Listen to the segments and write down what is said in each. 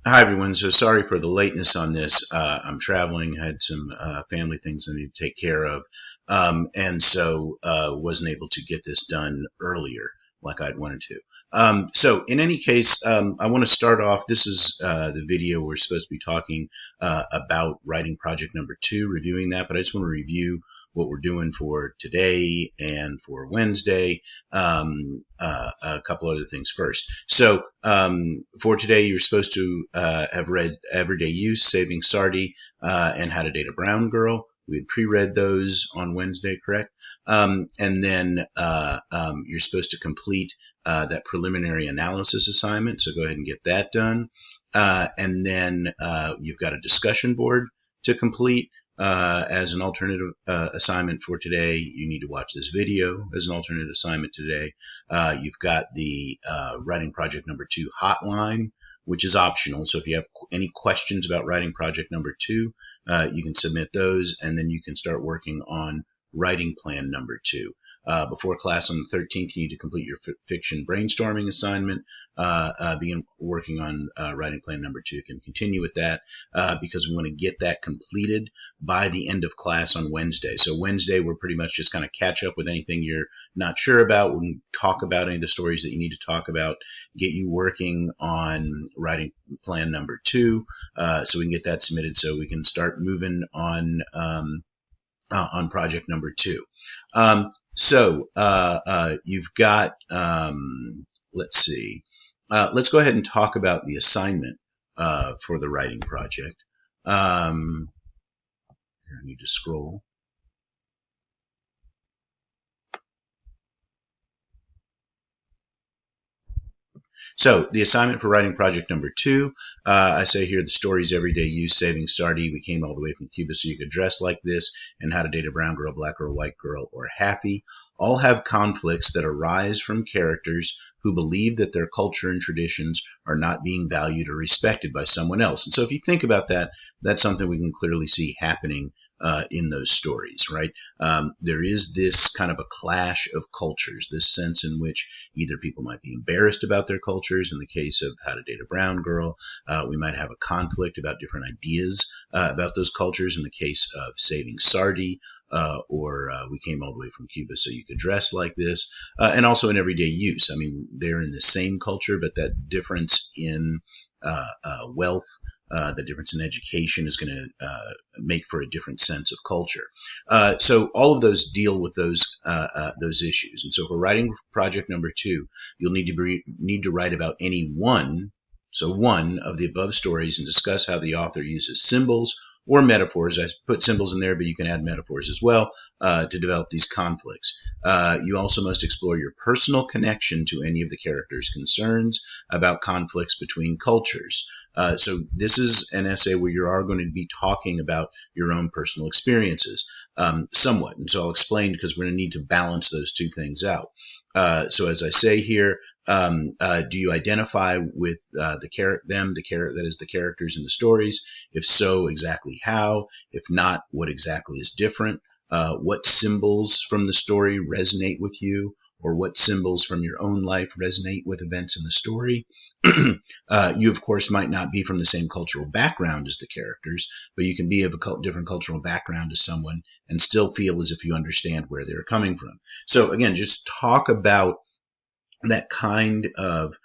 Hi everyone. So sorry for the lateness on this. I'm traveling, had some family things I need to take care of, and so wasn't able to get this done earlier like I'd wanted to. So in any case, I want to start off. This is the video we're supposed to be talking about writing project number 2, reviewing that, but I just want to review what we're doing for today and for Wednesday. A couple other things first. So for today, you're supposed to have read Everyday Use, Saving Sardi, and How to Date a Brown Girl. We had pre-read those on Wednesday, correct? And then you're supposed to complete that preliminary analysis assignment, so go ahead and get that done. And then you've got a discussion board to complete. As an alternative assignment for today, you need to watch this video as an alternate assignment today. You've got the writing project number 2 hotline, which is optional. So if you have any questions about writing project number 2, you can submit those, and then you can start working on writing plan number 2. Before class on the 13th, you need to complete your fiction brainstorming assignment, begin working on writing plan number 2. You can continue with that because we want to get that completed by the end of class on Wednesday. So Wednesday, we're pretty much just kind of catch up with anything you're not sure about. We can talk about any of the stories that you need to talk about, get you working on writing plan number 2, so we can get that submitted so we can start moving on project number 2. So you've got, let's see, let's go ahead and talk about the assignment for the writing project. Here, I need to scroll. So the assignment for writing project number 2, I say here the stories Everyday Use, Saving Sardi, We Came All the Way from Cuba So You Could Dress Like This, and How to Date a Brown Girl, Black Girl, White Girl, or Happy, all have conflicts that arise from characters who believe that their culture and traditions are not being valued or respected by someone else. And so if you think about that, that's something we can clearly see happening in those stories, right? There is this kind of a clash of cultures, this sense in which either people might be embarrassed about their cultures. In the case of How to Date a Brown Girl, we might have a conflict about different ideas about those cultures. In the case of Saving Sardi, or We Came All the Way from Cuba So You Could Dress Like This, and also in Everyday Use. I mean, they're in the same culture, but that difference in wealth, the difference in education is going to make for a different sense of culture. So all of those deal with those issues. And so for writing project number 2, you'll need to write about any one of the above stories and discuss how the author uses symbols or metaphors. I put symbols in there, but you can add metaphors as well to develop these conflicts. You also must explore your personal connection to any of the characters' concerns about conflicts between cultures. So this is an essay where you are going to be talking about your own personal experiences somewhat. And so I'll explain because we're going to need to balance those two things out. So as I say here, do you identify with the characters in the stories? If so, exactly how? If not, what exactly is different? What symbols from the story resonate with you? Or what symbols from your own life resonate with events in the story? You, of course, might not be from the same cultural background as the characters, but you can be of a different cultural background as someone and still feel as if you understand where they're coming from. So again, just talk about that kind of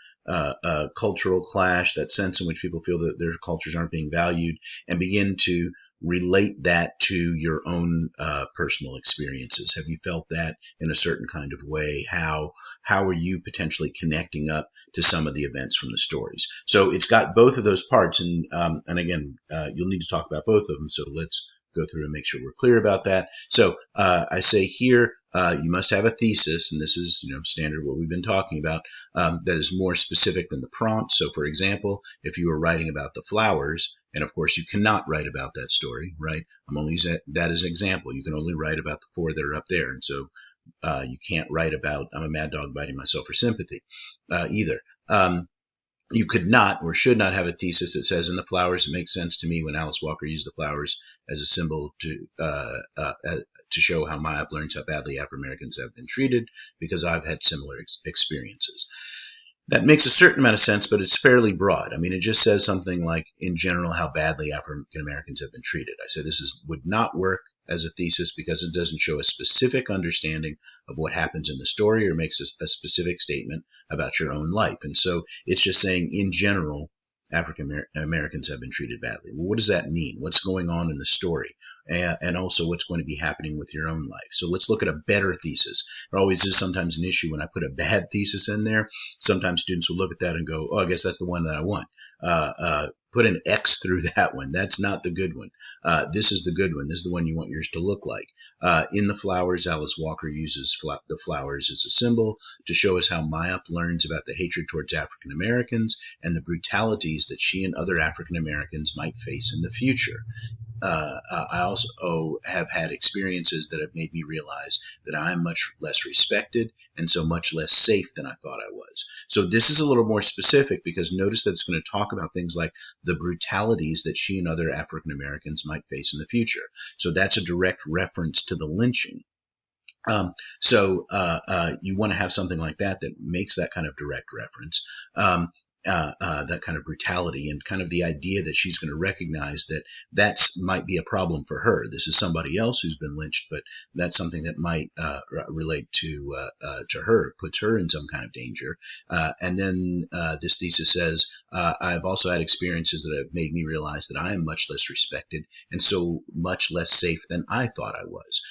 cultural clash, that sense in which people feel that their cultures aren't being valued, and begin to relate that to your own personal experiences. Have you felt that in a certain kind of way? How are you potentially connecting up to some of the events from the stories? So it's got both of those parts, and again, you'll need to talk about both of them. So let's go through and make sure we're clear about that. So I say here, you must have a thesis, and this is standard what we've been talking about, that is more specific than the prompt. So for example, if you were writing about the flowers, and of course you cannot write about that story, right? I'm only using that as an example. You can only write about the 4 that are up there, and so you can't write about I'm a mad dog biting myself for sympathy either. You could not or should not have a thesis that says in the flowers, it makes sense to me when Alice Walker used the flowers as a symbol to show how my learns how badly Afro-Americans have been treated because I've had similar experiences. That makes a certain amount of sense, but it's fairly broad. I mean, it just says something like, in general, how badly African Americans have been treated. I said would not work as a thesis because it doesn't show a specific understanding of what happens in the story or makes a specific statement about your own life. And so it's just saying, in general, African Americans have been treated badly. Well, what does that mean? What's going on in the story? And also what's going to be happening with your own life. So let's look at a better thesis. There always is sometimes an issue when I put a bad thesis in there. Sometimes students will look at that and go, oh, I guess that's the one that I want. Put an X through that one. That's not the good one. This is the good one. This is the one you want yours to look like. In The Flowers, Alice Walker uses the flowers as a symbol to show us how Mayap learns about the hatred towards African Americans and the brutalities that she and other African Americans might face in the future. I also have had experiences that have made me realize that I'm much less respected and so much less safe than I thought I was. So this is a little more specific because notice that it's going to talk about things like the brutalities that she and other African Americans might face in the future. So that's a direct reference to the lynching. You want to have something like that that makes that kind of direct reference. That kind of brutality and kind of the idea that she's going to recognize that might be a problem for her. This is somebody else who's been lynched, but that's something that might relate to her, puts her in some kind of danger. And then this thesis says, I've also had experiences that have made me realize that I am much less respected and so much less safe than I thought I was.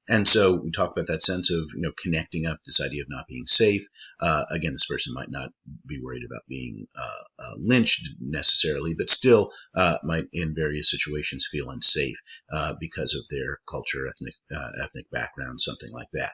And so we talk about that sense of, connecting up this idea of not being safe. Again, this person might not be worried about being lynched necessarily, but still might in various situations feel unsafe because of their culture, ethnic background, something like that.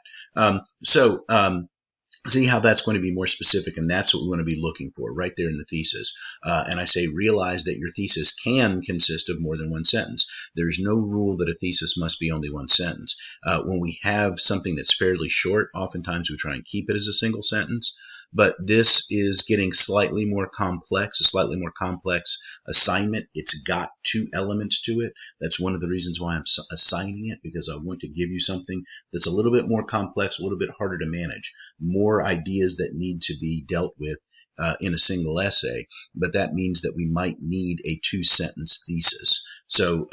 See how that's going to be more specific, and that's what we want to be looking for right there in the thesis. And I say realize that your thesis can consist of more than one sentence. There's no rule that a thesis must be only one sentence. When we have something that's fairly short, oftentimes we try and keep it as a single sentence. But this is getting slightly more complex, a slightly more complex assignment. It's got two elements to it. That's one of the reasons why I'm assigning it, because I want to give you something that's a little bit more complex, a little bit harder to manage, more ideas that need to be dealt with in a single essay. But that means that we might need a two-sentence thesis. So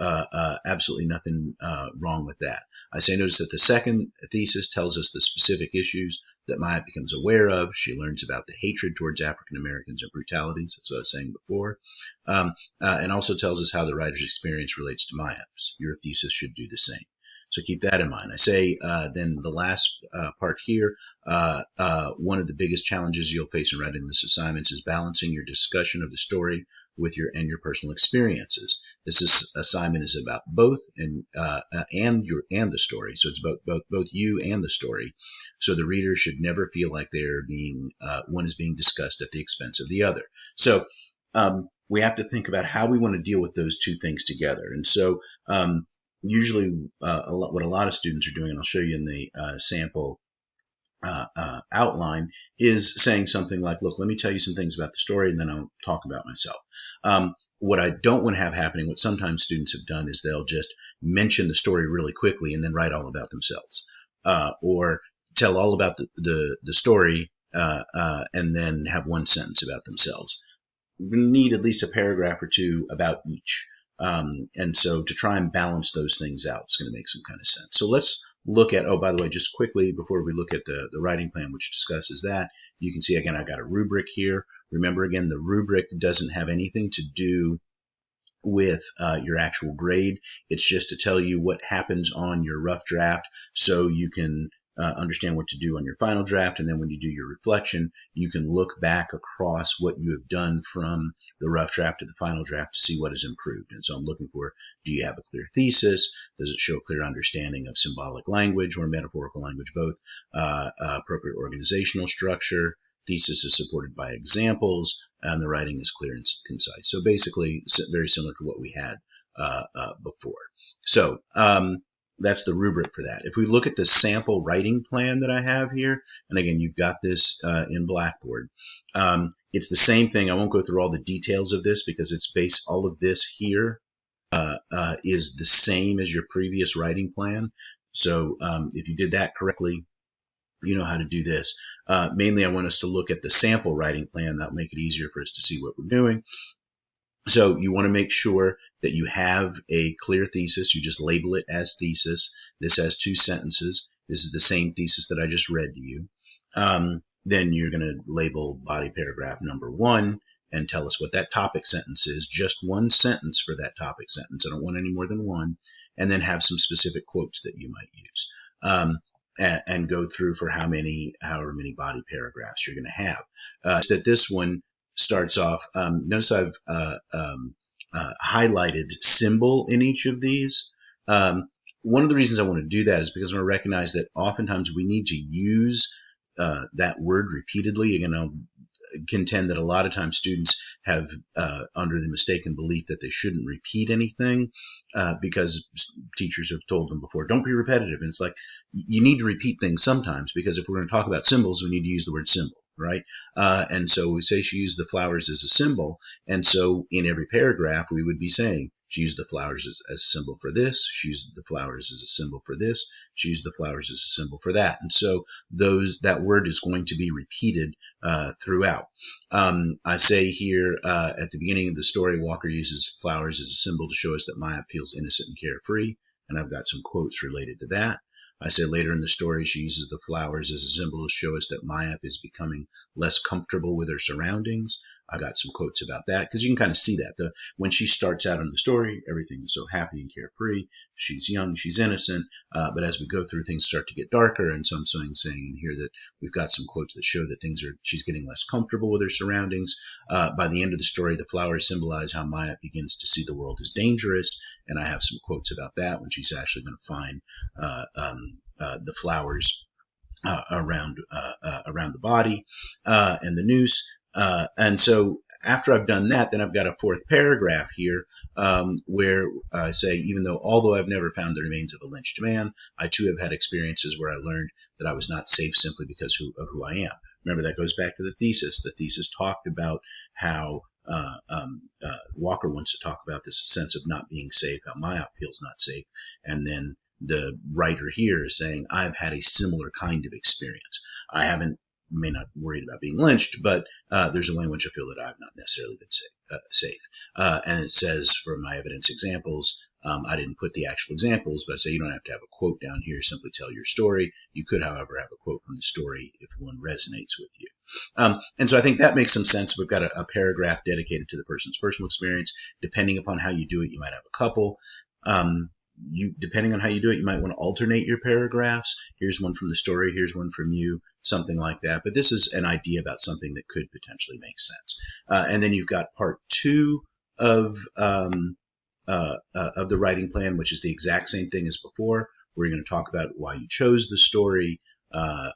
absolutely nothing wrong with that. I say notice that the second thesis tells us the specific issues that Mayap becomes aware of. She learns about the hatred towards African Americans and brutalities. That's what I was saying before. And also tells us how the writer's experience relates to Mayap's. Your thesis should do the same. So keep that in mind. I say then the last part here, one of the biggest challenges you'll face in writing this assignment is balancing your discussion of the story with your personal experiences. This assignment is about both and the story. So it's both you and the story. So the reader should never feel like they're one is being discussed at the expense of the other. So we have to think about how we want to deal with those two things together. And so usually what a lot of students are doing, and I'll show you in the sample outline, is saying something like, look, let me tell you some things about the story and then I'll talk about myself. What I don't want to have happening, what sometimes students have done, is they'll just mention the story really quickly and then write all about themselves, or tell all about the story and then have one sentence about themselves. We need at least a paragraph or two about each. And so to try and balance those things out is going to make some kind of sense. So let's look at, by the way, just quickly before we look at the writing plan, which discusses that, you can see, again, I've got a rubric here. Remember, again, the rubric doesn't have anything to do with your actual grade. It's just to tell you what happens on your rough draft so you can understand what to do on your final draft. And then when you do your reflection, you can look back across what you have done from the rough draft to the final draft to see what has improved. And so I'm looking for, do you have a clear thesis? Does it show a clear understanding of symbolic language or metaphorical language, both? Appropriate organizational structure. Thesis is supported by examples, and the writing is clear and concise. So basically, very similar to what we had before. So that's the rubric for that. If we look at the sample writing plan that I have here, and again, you've got this in Blackboard, it's the same thing. I won't go through all the details of this because it's all of this here is the same as your previous writing plan. So if you did that correctly, you know how to do this. Mainly, I want us to look at the sample writing plan. That'll make it easier for us to see what we're doing. So you want to make sure that you have a clear thesis. You just label it as thesis. This has 2 sentences. This is the same thesis that I just read to you. Then you're going to label body paragraph number 1 and tell us what that topic sentence is. Just 1 sentence for that topic sentence. I don't want any more than 1. And then have some specific quotes that you might use. And go through for however many body paragraphs you're going to have. That this one starts off. Notice I've highlighted symbol in each of these. One of the reasons I want to do that is because I want to recognize that oftentimes we need to use that word repeatedly. Again, I'll contend that a lot of times students have under the mistaken belief that they shouldn't repeat anything because teachers have told them before, don't be repetitive. And it's like, you need to repeat things sometimes, because if we're going to talk about symbols, we need to use the word symbol, right? And so we say she used the flowers as a symbol. And so in every paragraph, we would be saying, she used the flowers as a symbol for this. She used the flowers as a symbol for this. She used the flowers as a symbol for that. And so that word is going to be repeated throughout. I say here at the beginning of the story, Walker uses flowers as a symbol to show us that Maya feels innocent and carefree. And I've got some quotes related to that. I say later in the story, she uses the flowers as a symbol to show us that Maya is becoming less comfortable with her surroundings. I got some quotes about that because you can kind of see that. When she starts out in the story, everything is so happy and carefree. She's young, she's innocent, but as we go through, things start to get darker. And so I'm saying in here that we've got some quotes that show that she's getting less comfortable with her surroundings. By the end of the story, the flowers symbolize how Maya begins to see the world as dangerous. And I have some quotes about that when she's actually going to find the flowers around the body and the noose. And so after I've done that, then I've got a 4th paragraph here where I say, although I've never found the remains of a lynched man, I too have had experiences where I learned that I was not safe simply because of who I am. Remember, that goes back to the thesis. The thesis talked about how Walker wants to talk about this sense of not being safe, how Maya feels not safe, and then the writer here is saying, I've had a similar kind of experience. May not worried about being lynched, but there's a way in which I feel that I've not necessarily been safe. And it says, for my evidence examples, I didn't put the actual examples, but I say you don't have to have a quote down here. Simply tell your story. You could, however, have a quote from the story if one resonates with you. And so I think that makes some sense. We've got a paragraph dedicated to the person's personal experience. Depending upon how you do it, you might have a couple. Depending on how you do it, you might want to alternate your paragraphs. Here's one from the story, here's one from you, something like that. But this is an idea about something that could potentially make sense. And then you've got part 2 of the writing plan, which is the exact same thing as before, where you're going to talk about why you chose the story, how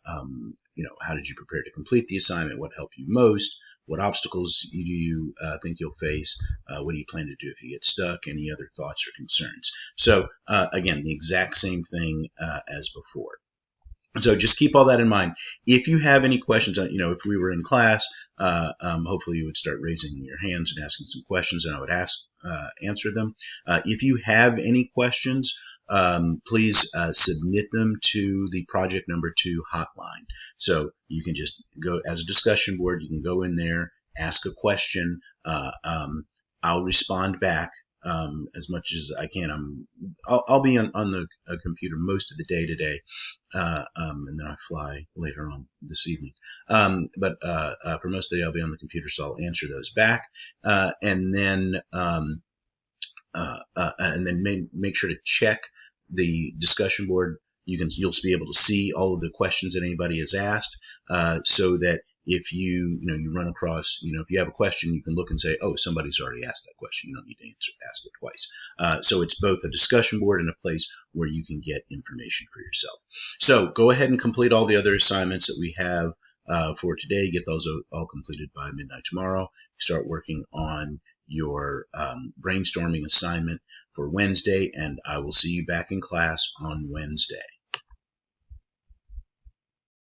did you prepare to complete the assignment, what helped you most, what obstacles do you think you'll face, what do you plan to do if you get stuck, any other thoughts or concerns. So again, the exact same thing as before. So just keep all that in mind. If you have any questions, if we were in class, hopefully you would start raising your hands and asking some questions, and I would answer them. If you have any questions, please submit them to the project number 2 hotline. So you can just go as a discussion board. You can go in there, ask a question. I'll respond back as much as I can. I'll be on the computer most of the day today, and then I fly later on this evening. But for most of the day, I'll be on the computer, so I'll answer those back, and then make sure to check the discussion board. You'll be able to see all of the questions that anybody has asked, so that if you run across, if you have a question, you can look and say, oh, somebody's already asked that question. You don't need to ask it twice. So it's both a discussion board and a place where you can get information for yourself. So go ahead and complete all the other assignments that we have for today. Get those all completed by midnight tomorrow. Start working on your brainstorming assignment for Wednesday, and I will see you back in class on Wednesday.